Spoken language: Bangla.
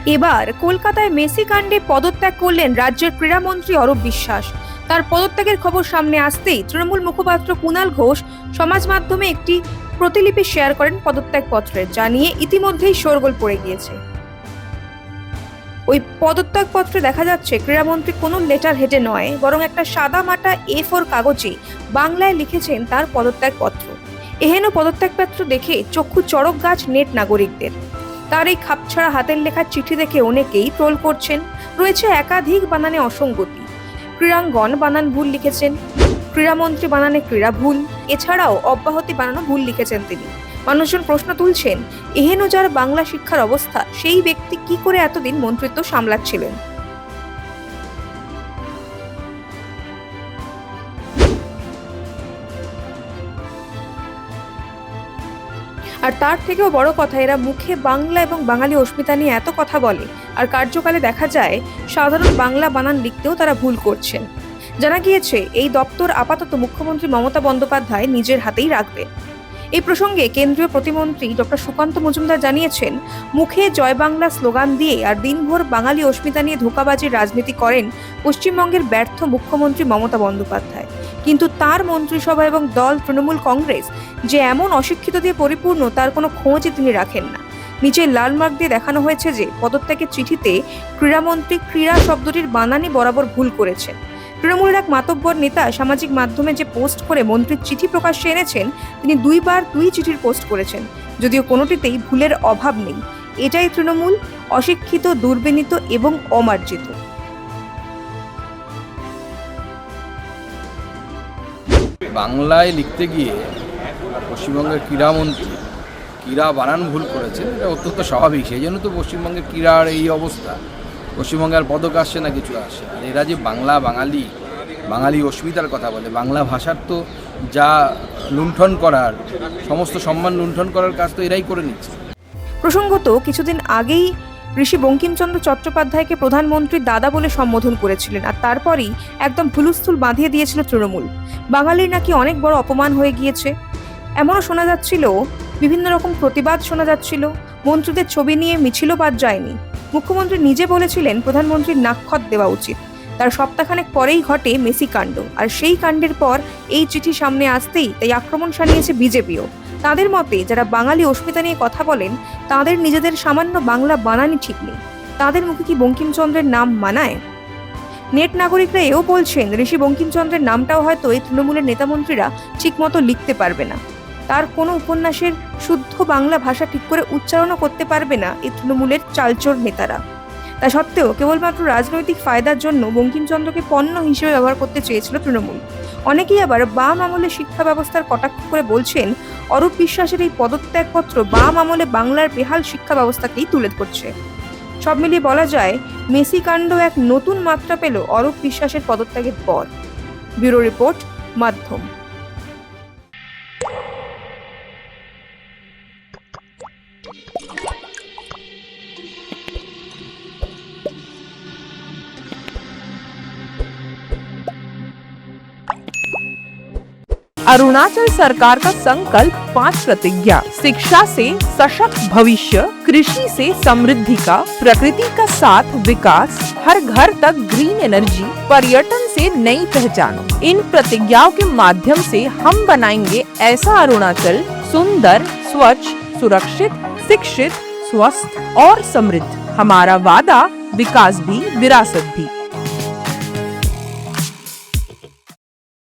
এবার কলকাতায় মেসি কাণ্ডে পদত্যাগ করলেন রাজ্যের ক্রীড়ামন্ত্রী অরূপ বিশ্বাস। তার পদত্যাগের খবর সামনে আসতেই তৃণমূল মুখপাত্র কুণাল ঘোষ সমাজ মাধ্যমে একটি প্রতিলিপি শেয়ার করেন পদত্যাগপত্রের, যা নিয়ে ইতিমধ্যেই শোরগোল পড়ে গিয়েছে। ওই পদত্যাগপত্রে দেখা যাচ্ছে ক্রীড়ামন্ত্রী কোনো লেটার হেডে নয়, বরং একটা সাদা মাটা A4 কাগজে বাংলায় লিখেছেন তার পদত্যাগপত্র। এহেন পদত্যাগপত্র দেখে চক্ষু চড়ক গাছ নেট নাগরিকদের। তার এই খাপছাড়া হাতের লেখা চিঠি দেখে অনেকেই ট্রোল করছেন। রয়েছে একাধিক বানানে অসঙ্গতি। ক্রীড়াঙ্গন বানান ভুল লিখেছেন, ক্রীড়ামন্ত্রী বানানে ক্রীড়া ভুল, এছাড়াও অব্যাহতি বানানো ভুল লিখেছেন তিনি। মানুষজন প্রশ্ন তুলছেন, এহেন যার বাংলা শিক্ষার অবস্থা, সেই ব্যক্তি কি করে এতদিন মন্ত্রিত্ব সামলাচ্ছিলেন? আর তার থেকেও বড় কথা, এরা মুখে বাংলা এবং বাঙালি অস্মিতা নিয়ে এত কথা বলে, আর কার্যকালে দেখা যায় সাধারণ বাংলা বানান লিখতেও তারা ভুল করছেন। জানা গিয়েছে এই দপ্তর আপাতত মুখ্যমন্ত্রী মমতা বন্দ্যোপাধ্যায় নিজের হাতেই রাখবেন। এই প্রসঙ্গে কেন্দ্রীয় প্রতিমন্ত্রী ডক্টর সুকান্ত মজুমদার জানিয়েছেন, মুখে জয় বাংলা স্লোগান দিয়ে আর দিনভর বাঙালি অস্মিতা নিয়ে ধোঁকাবাজির রাজনীতি করেন পশ্চিমবঙ্গের ব্যর্থ মুখ্যমন্ত্রী মমতা বন্দ্যোপাধ্যায়। কিন্তু তার মন্ত্রিসভা এবং দল তৃণমূল কংগ্রেস যে এমন অশিক্ষিত দিয়ে পরিপূর্ণ, তার কোনো খোঁজই তিনি রাখেন না। নিচে লাল মার্ক দিয়ে দেখানো হয়েছে যে পদত্যাগের চিঠিতে ক্রীড়ামন্ত্রী ক্রীড়া শব্দটির বানানই বরাবর ভুল করেছেন। তৃণমূলের এক মাতব্বর নেতা সামাজিক মাধ্যমে যে পোস্ট করে মন্ত্রীর চিঠি প্রকাশ্যে এনেছেন, তিনি দুইবার দুই চিঠির পোস্ট করেছেন, যদিও কোনোটিতেই ভুলের অভাব নেই। এটাই তৃণমূল, অশিক্ষিত, দুর্বিনীত এবং অমার্জিত। বাংলায় লিখতে গিয়ে পশ্চিমবঙ্গের ক্রীড়ামন্ত্রী ক্রীড়া বানান ভুল করেছে, এটা অত্যন্ত স্বাভাবিক। সেই জন্য তো পশ্চিমবঙ্গের ক্রীড়ার এই অবস্থা। পশ্চিমবঙ্গে আর পদক আসছে না, কিছু আসে। আর এরা যে বাঙালি অস্মিতার কথা বলে, বাংলা ভাষার তো যা লুণ্ঠন করার, সমস্ত সম্মান লুণ্ঠন করার কাজ তো এরাই করে নিচ্ছে। প্রসঙ্গত, কিছুদিন আগেই ঋষি বঙ্কিমচন্দ্র চট্টোপাধ্যায়কে প্রধানমন্ত্রীর দাদা বলে সম্বোধন করেছিলেন, আর তারপরই একদম হুলস্থুল বাঁধিয়ে দিয়েছিল তৃণমূল। বাঙালির নাকি অনেক বড় অপমান হয়ে গিয়েছে, এমনও শোনা যাচ্ছিল। বিভিন্ন রকম প্রতিবাদ শোনা যাচ্ছিল। মন্ত্রীদের ছবি নিয়ে মিছিলও বাদ যায়নি। মুখ্যমন্ত্রী নিজে বলেছিলেন প্রধানমন্ত্রীর নাকখত দেওয়া উচিত। তার সপ্তাহখানেক পরেই ঘটে মেসি কাণ্ড, আর সেই কাণ্ডের পর এই চিঠি সামনে আসতেই তাই আক্রমণ শানিয়েছে বিজেপিও। তাদের মতে, যারা বাঙালি অস্মিতা নিয়ে কথা বলেন, তাদের নিজেদের সামান্য বাংলা বানানই ঠিক নেই। তাদের মুখে কি বঙ্কিমচন্দ্রের নাম মানায়? নেট নাগরিকরা এও বলছেন, ঋষি বঙ্কিমচন্দ্রের নামটাও হয়তো এই তৃণমূলের নেতামন্ত্রীরা ঠিক মতো লিখতে পারবে না। তার কোনো উপন্যাসের শুদ্ধ বাংলা ভাষা ঠিক করে উচ্চারণও করতে পারবে না এই তৃণমূলের চালচোর নেতারা। তা সত্ত্বেও কেবলমাত্র রাজনৈতিক ফায়দার জন্য বঙ্কিমচন্দ্রকে পণ্য হিসেবে ব্যবহার করতে চেয়েছিল তৃণমূল। অনেকেই আবার বাম আমলে শিক্ষা ব্যবস্থার কটাক্ষ করে বলছেন, অরূপ বিশ্বাসের এই পদত্যাগপত্র বাম আমলে বাংলার বেহাল শিক্ষা ব্যবস্থাকেই তুলে ধরছে। সব মিলিয়ে বলা যায়, মেসি কাণ্ড এক নতুন মাত্রা পেল অরূপ বিশ্বাসের পদত্যাগের পর। ব্যুরো রিপোর্ট, মাধ্যম। अरुणाचल सरकार का संकल्प 5 प्रतिज्ञा: शिक्षा से सशक्त भविष्य, कृषि से समृद्धि का, प्रकृति का साथ विकास, हर घर तक ग्रीन एनर्जी, पर्यटन से नई पहचान। इन प्रतिज्ञाओं के माध्यम से हम बनाएंगे ऐसा अरुणाचल सुंदर, स्वच्छ, सुरक्षित, शिक्षित, स्वस्थ और समृद्ध। हमारा वादा, विकास भी विरासत भी।